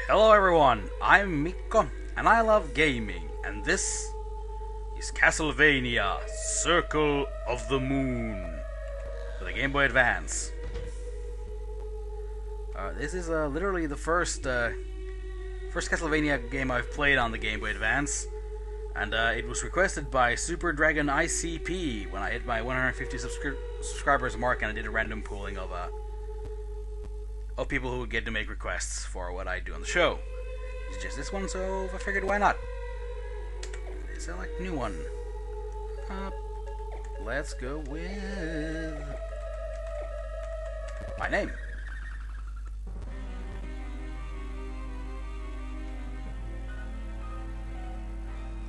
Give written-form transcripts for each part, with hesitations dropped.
Hello everyone, I'm Mikko, and I love gaming, and this is Castlevania Circle of the Moon for the Game Boy Advance. This is literally the first Castlevania game I've played on the Game Boy Advance, and it was requested by SuperDragonICP when I hit my 150 subscribers mark, and I did a random pooling of people who would get to make requests for what I do on the show. It's just this one, so I figured why not. It's a new one. Let's go with my name.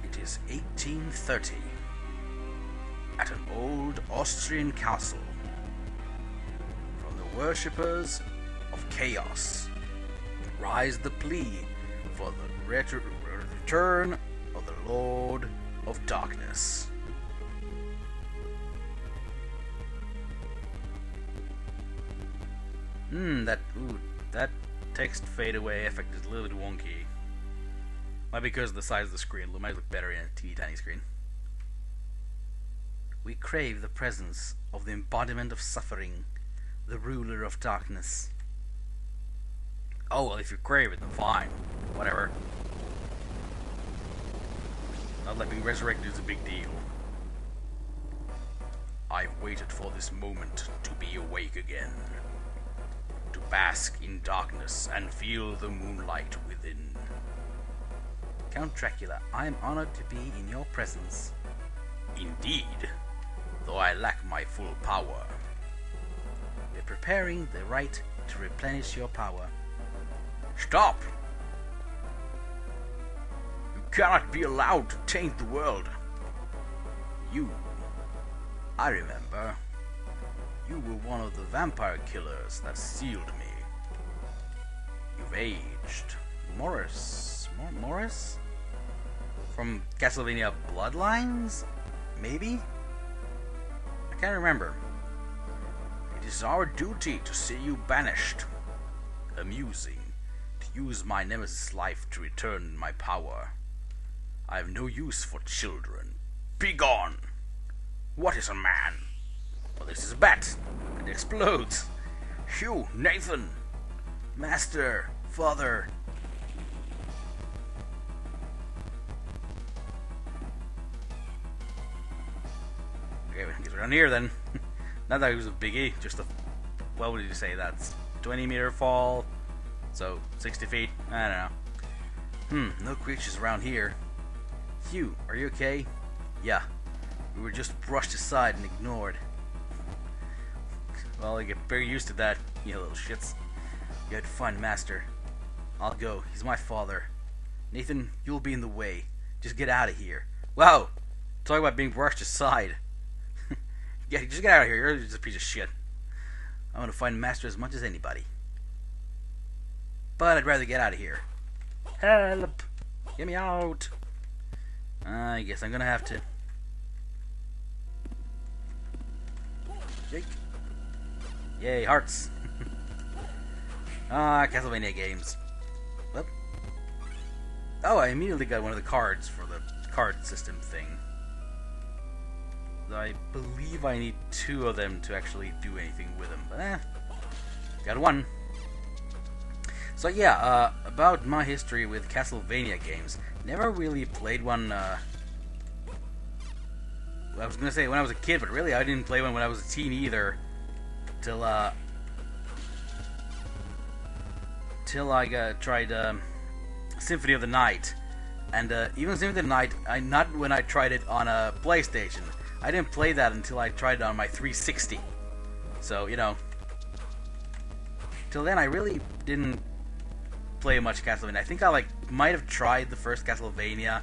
It is 1830 at an old Austrian castle. From the worshippers of chaos, rise the plea for the return of the Lord of Darkness. That text fade away effect is a little bit wonky. Might be because of the size of the screen. It might look better in a teeny tiny screen. We crave the presence of the embodiment of suffering, the ruler of darkness. Oh, well, if you crave it, then fine. Whatever. Not that being resurrected is a big deal. I've waited for this moment to be awake again. To bask in darkness and feel the moonlight within. Count Dracula, I am honored to be in your presence. Indeed, though I lack my full power. We're preparing the rite to replenish your power. Stop! You cannot be allowed to taint the world. I remember. You were one of the vampire killers that sealed me. You've aged. Morris? From Castlevania Bloodlines? Maybe? I can't remember. It is our duty to see you banished. Amusing. To use my nemesis' life to return my power. I have no use for children. Begone! What is a man? Well, this is a bat. It explodes. Hugh, Nathan, Master, Father. Okay, I guess we're down here then. Not that it was a biggie, just a... What would you say? That's 20-meter fall. So, 60 feet? I don't know. No creatures around here. Hugh, are you okay? Yeah. We were just brushed aside and ignored. Well, I get very used to that, you little shits. You had to find Master. I'll go. He's my father. Nathan, you'll be in the way. Just get out of here. Wow! Talk about being brushed aside. Yeah, just get out of here. You're just a piece of shit. I want to find Master as much as anybody. But I'd rather get out of here. Help! Get me out! I guess I'm gonna have to. Jake. Yay, hearts! Castlevania games. Whoop. Oh, I immediately got one of the cards for the card system thing. I believe I need 2 of them to actually do anything with them, but got one. So yeah, about my history with Castlevania games. Never really played one, I was gonna say when I was a kid, but really I didn't play one when I was a teen either. Till I tried Symphony of the Night. And even Symphony of the Night, not when I tried it on a PlayStation. I didn't play that until I tried it on my 360. So, you know. Till then I really didn't play much Castlevania. I think I might have tried the first Castlevania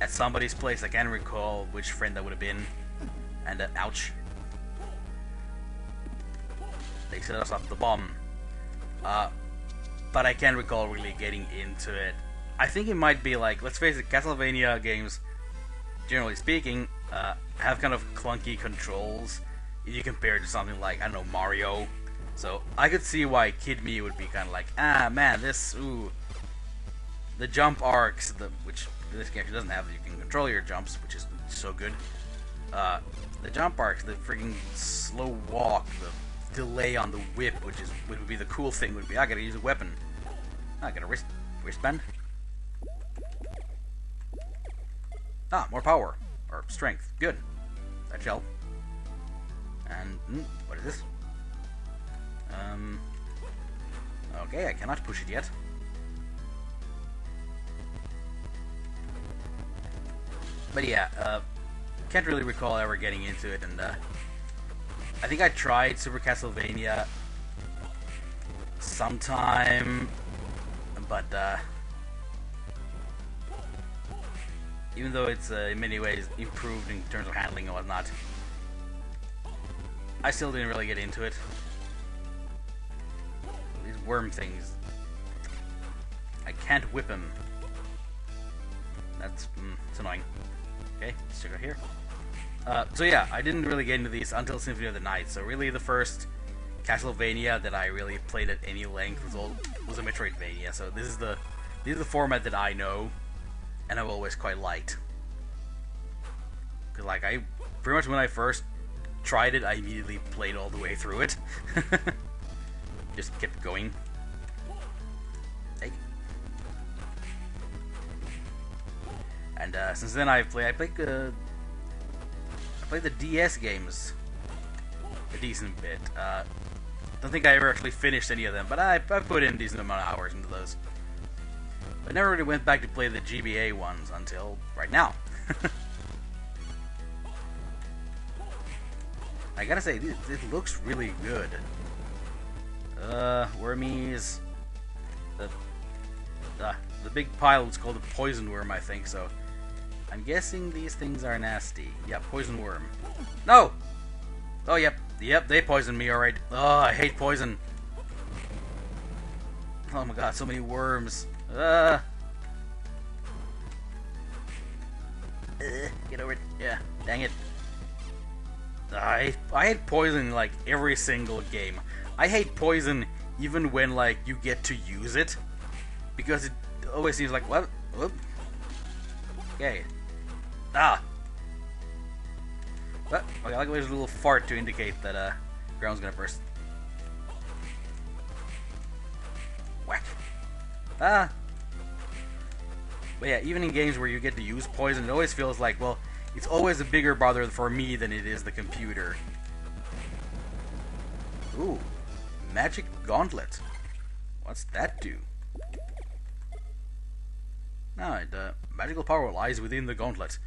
at somebody's place. I can't recall which friend that would have been. And ouch. They set us up the bomb. But I can't recall really getting into it. I think it might be let's face it, Castlevania games, generally speaking, have kind of clunky controls. If you compare it to something like, I don't know, Mario. So I could see why Kid Me would be kind of like, ah man, the jump arcs, which this character doesn't have, you can control your jumps, which is so good. The jump arcs, the freaking slow walk, the delay on the whip, which would be the cool thing, would be I gotta use a weapon. I got a wristband. Ah, more power or strength. Good. That shall. And what is this? Okay, I cannot push it yet. But yeah, can't really recall ever getting into it, and I think I tried Super Castlevania sometime, but even though it's in many ways improved in terms of handling and whatnot, I still didn't really get into it. These worm things, I can't whip him. That's it's annoying. Okay, let's check out here. So yeah, I didn't really get into these until Symphony of the Night. So really, the first Castlevania that I really played at any length was a Metroidvania. So this is the format that I know, and I've always quite liked. Cause like I pretty much when I first tried it, I immediately played all the way through it. Just kept going. Hey. And since then I played the DS games a decent bit. Don't think I ever actually finished any of them, but I put in a decent amount of hours into those. But never really went back to play the GBA ones until right now. I gotta say, it looks really good. Wormies. The big pile is called a poison worm, I think, so I'm guessing these things are nasty. Yeah, poison worm. No! Oh, yep, they poisoned me, alright. Oh, I hate poison. Oh my god, so many worms. Get over it. Yeah, dang it. I hate poison in like every single game. I hate poison even when like you get to use it, because it always seems like what? Whoop. Okay. Ah. But okay, I like there's a little fart to indicate that ground's gonna burst. Whack. Ah. But yeah, even in games where you get to use poison, it always feels like, well, it's always a bigger bother for me than it is the computer. Ooh, magic gauntlet. What's that do? No, the magical power lies within the gauntlet.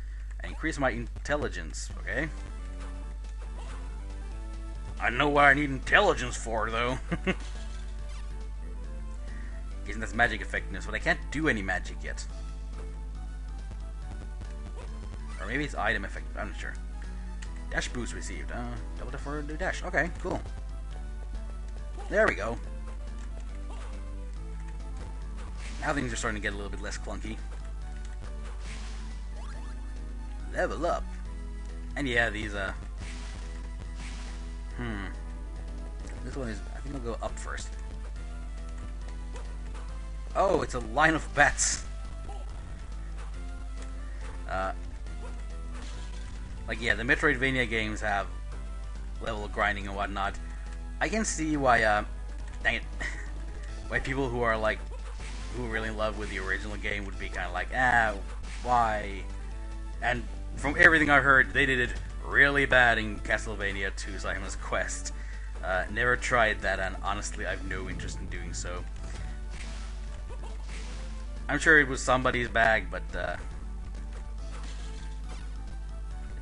I increase my intelligence, okay? I know what I need intelligence for, though. Isn't this magic effectiveness, but I can't do any magic yet. Or maybe it's item effect, I'm not sure. Dash boost received. Double tap for the dash. Okay, cool. There we go. Now things are starting to get a little bit less clunky. Level up. And yeah, these, this one is, I think I'll go up first. Oh, it's a line of bats. Like, yeah, the Metroidvania games have level grinding and whatnot. I can see why, dang it, why people who are, like, who are really in love with the original game would be kind of like, why? And from everything I've heard, they did it really bad in Castlevania 2 Simon's Quest. Never tried that, and honestly, I have no interest in doing so. I'm sure it was somebody's bag, but,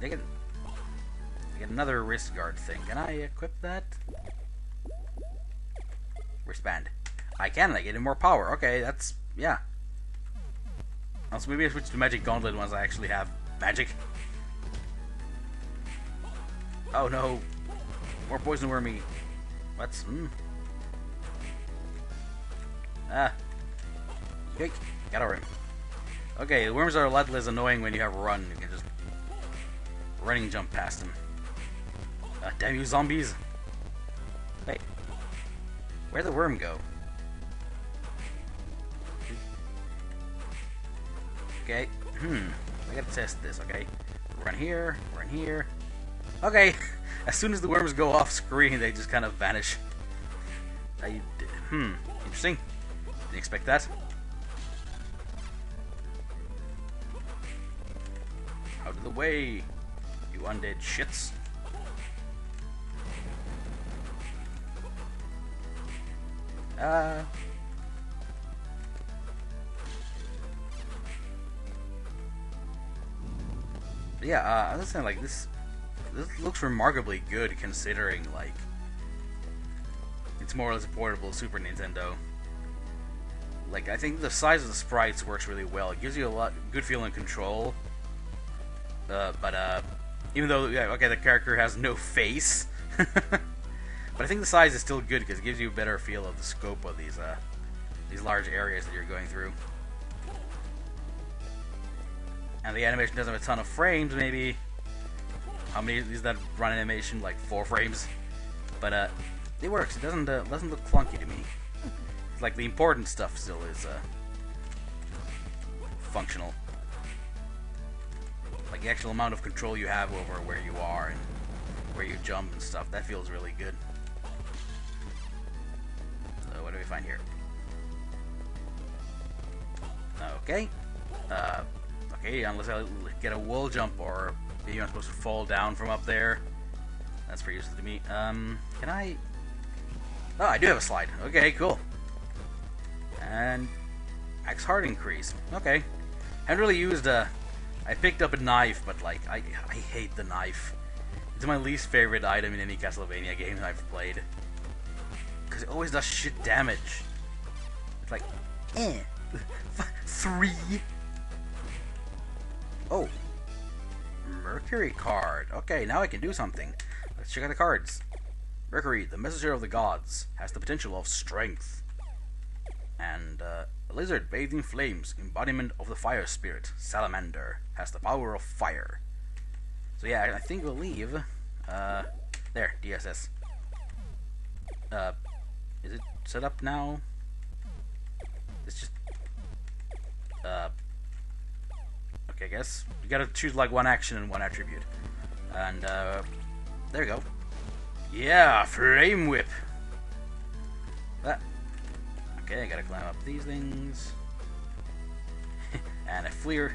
I get another wrist guard thing. Can I equip that? Wristband. I can. I get more power. Okay, that's yeah. Also, maybe I switch to magic gauntlet once I actually have magic. Oh no, more poison wormy. What's Okay, got over him. Okay, the worms are a lot less annoying when you have run. You can just running jump past them. Damn you zombies! Hey, Where'd the worm go? Okay. I gotta test this, okay? We're in here. We're in here. Okay. As soon as the worms go off screen, they just kind of vanish. Interesting. Didn't expect that. Out of the way, you undead shits. Yeah, I was saying, like, this looks remarkably good considering, like, it's more or less a portable Super Nintendo. Like, I think the size of the sprites works really well. It gives you a good feeling of control. But even though, yeah, okay, the character has no face, but I think the size is still good because it gives you a better feel of the scope of these large areas that you're going through. And the animation doesn't have a ton of frames, maybe. How many is that run animation? Like 4 frames. But it works. It doesn't look clunky to me. It's like the important stuff still is functional. Like the actual amount of control you have over where you are and where you jump and stuff. That feels really good. So what do we find here? Okay. Okay, unless I get a wall jump or maybe I'm supposed to fall down from up there. That's pretty useful to me. Can I... Oh, I do have a slide. Okay, cool. And... Axe heart increase. Okay. Haven't really used a... I picked up a knife, but like, I hate the knife. It's my least favorite item in any Castlevania game I've played. Because it always does shit damage. It's like, 3. Oh. Mercury card. Okay, now I can do something. Let's check out the cards. Mercury, the messenger of the gods, has the potential of strength. And, a lizard bathed in flames, embodiment of the fire spirit, salamander, has the power of fire. So yeah, I think we'll leave. There, DSS. Is it set up now? It's just... Okay, I guess you gotta choose like one action and one attribute. And, there we go. Yeah, flame whip! That. Okay, I gotta climb up these things. And a flare.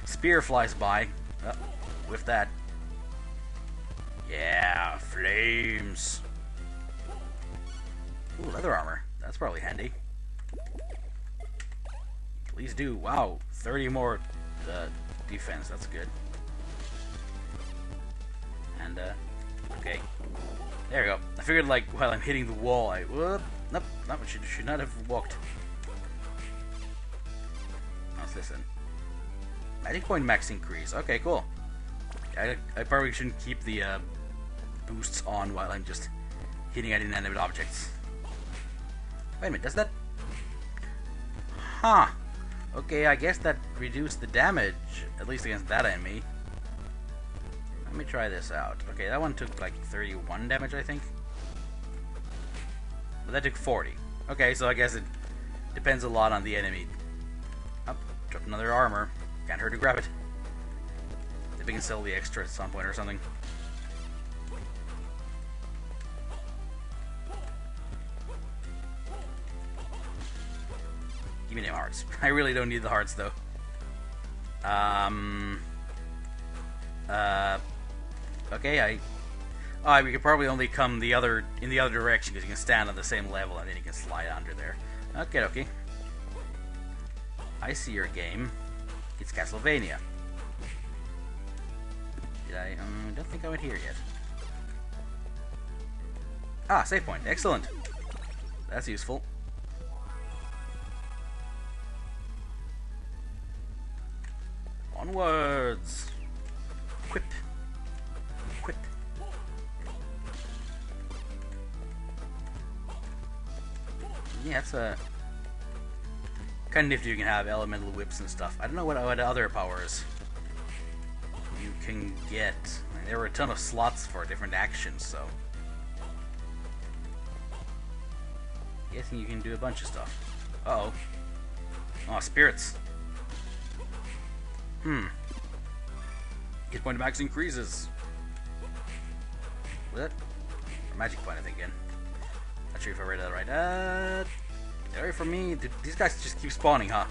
Spear flies by. Oh, with that. Yeah, flames. Ooh, leather armor. That's probably handy. Please do. Wow, 30 more defense. That's good. And, okay. There we go. I figured, like, while I'm hitting the wall, whoop. Nope, should not have walked. Let's listen. Magic point max increase. Okay, cool. I probably shouldn't keep the boosts on while I'm just hitting at inanimate objects. Wait a minute, does that... Huh. Okay, I guess that reduced the damage, at least against that enemy. Let me try this out. Okay, that one took like 31 damage, I think. But that took 40. Okay, so I guess it depends a lot on the enemy. Oh, dropped another armor. Can't hurt to grab it. If we can sell the extra at some point or something. Give me them hearts. I really don't need the hearts though. Okay, we could probably only come in the other direction because you can stand on the same level and then you can slide under there. Okay. I see your game. It's Castlevania. Did I? Don't think I went here yet. Ah, save point. Excellent. That's useful. Onwards. Quip. Yeah, it's a kind of nifty. You can have elemental whips and stuff. I don't know what other powers you can get. I mean, there were a ton of slots for different actions, so Guessing you can do a bunch of stuff. Uh-oh. Oh, spirits. Hit point max increases. What? Or magic point, I think, again. Not sure if I read that right. Area for me. These guys just keep spawning, huh?